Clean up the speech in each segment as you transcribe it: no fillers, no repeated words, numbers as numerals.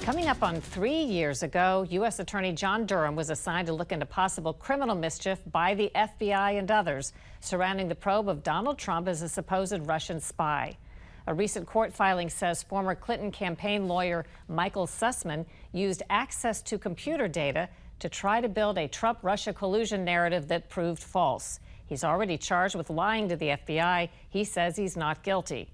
Coming up on 3 years ago, U.S. Attorney John Durham was assigned to look into possible criminal mischief by the FBI and others surrounding the probe of Donald Trump as a supposed Russian spy. A recent court filing says former Clinton campaign lawyer Michael Sussman used access to computer data to try to build a Trump-Russia collusion narrative that proved false. He's already charged with lying to the FBI. He says he's not guilty.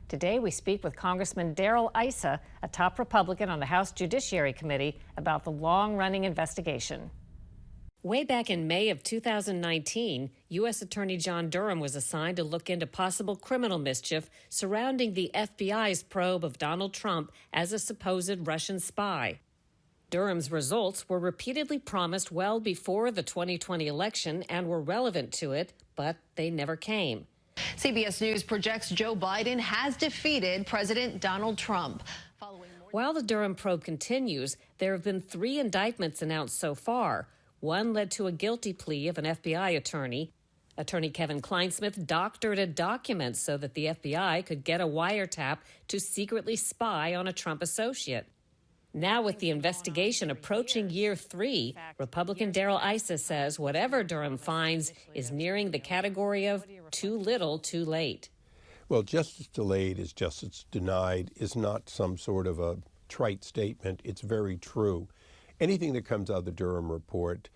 Today, we speak with Congressman Darrell Issa, a top Republican on the House Judiciary Committee, about the long-running investigation. Way back in May of 2019, U.S. Attorney John Durham was assigned to look into possible criminal mischief surrounding the FBI's probe of Donald Trump as a supposed Russian spy. Durham's results were repeatedly promised well before the 2020 election and were relevant to it, but they never came. CBS News projects Joe Biden has defeated President Donald Trump. While the Durham probe continues, there have been 3 indictments announced so far. One led to a guilty plea of an FBI attorney. Attorney Kevin Kleinsmith doctored a document so that the FBI could get a wiretap to secretly spy on a Trump associate. Now, with the investigation approaching year 3, Republican Darrell Issa says whatever Durham finds is nearing the category of too little, too late. Well, justice delayed is justice denied is not some sort of a trite statement. It's very true. Anything that comes out of the Durham report,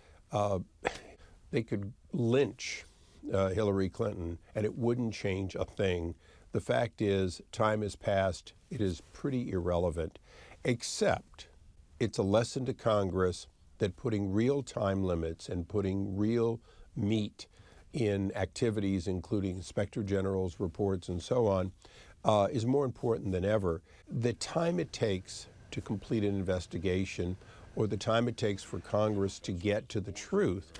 they could lynch Hillary Clinton, and it wouldn't change a thing. The fact is, time has passed. It is pretty irrelevant. Except it's a lesson to Congress that putting real time limits and putting real meat in activities, including Inspector General's reports and so on, is more important than ever. The time it takes to complete an investigation or the time it takes for Congress to get to the truth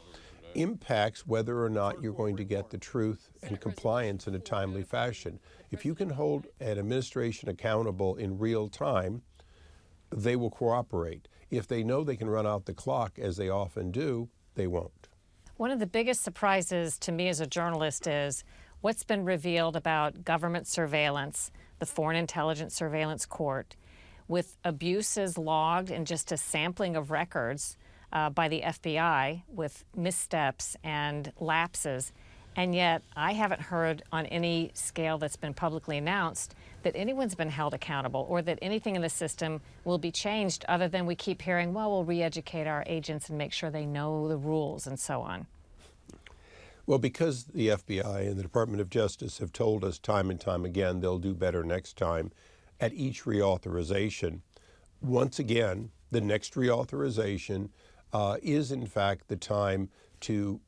impacts whether or not you're going to get the truth and compliance in a timely fashion. If you can hold an administration accountable in real time, they will cooperate. If they know they can run out the clock, as they often do, they won't. One of the biggest surprises to me as a journalist is what's been revealed about government surveillance, the Foreign Intelligence Surveillance Court, with abuses logged in just a sampling of records by the FBI with missteps and lapses. And yet, I haven't heard on any scale that's been publicly announced that anyone's been held accountable or that anything in the system will be changed other than we keep hearing, well, we'll re-educate our agents and make sure they know the rules and so on. Well, because the FBI and the Department of Justice have told us time and time again they'll do better next time at each reauthorization, once again, the next reauthorization is in fact the time to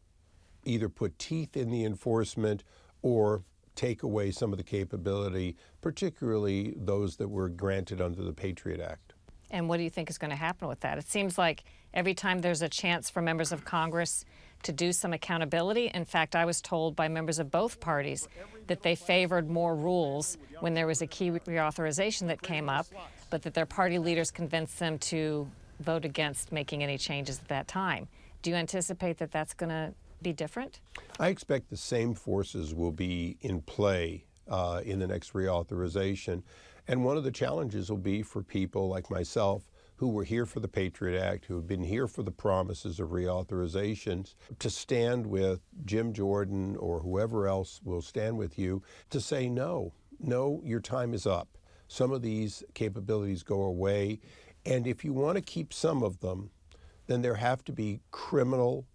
either put teeth in the enforcement or take away some of the capability, particularly those that were granted under the Patriot Act. And what do you think is going to happen with that? It seems like every time there's a chance for members of Congress to do some accountability. In fact, I was told by members of both parties that they favored more rules when there was a key reauthorization that came up, but that their party leaders convinced them to vote against making any changes at that time. Do you anticipate that that's going to be different? I expect the same forces will be in play in the next reauthorization. And one of the challenges will be for people like myself who were here for the Patriot Act, who have been here for the promises of reauthorizations, to stand with Jim Jordan or whoever else will stand with you to say, no, your time is up. Some of these capabilities go away. And if you want to keep some of them, then there have to be criminal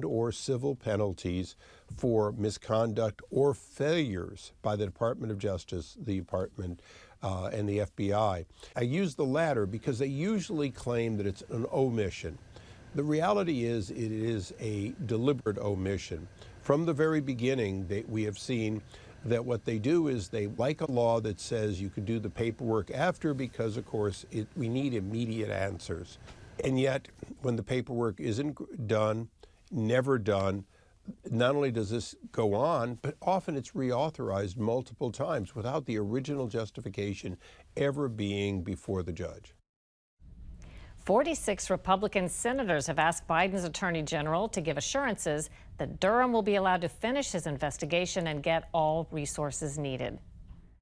or civil penalties for misconduct or failures by the Department of Justice, the Department, and the FBI. I use the latter because they usually claim that it's an omission. The reality is it is a deliberate omission. From the very beginning, we have seen that what they do is they like a law that says you can do the paperwork after because, of course, we need immediate answers. And yet, when the paperwork isn't done, never done, not only does this go on, but often it's reauthorized multiple times without the original justification ever being before the judge. 46 Republican senators have asked Biden's Attorney General to give assurances that Durham will be allowed to finish his investigation and get all resources needed.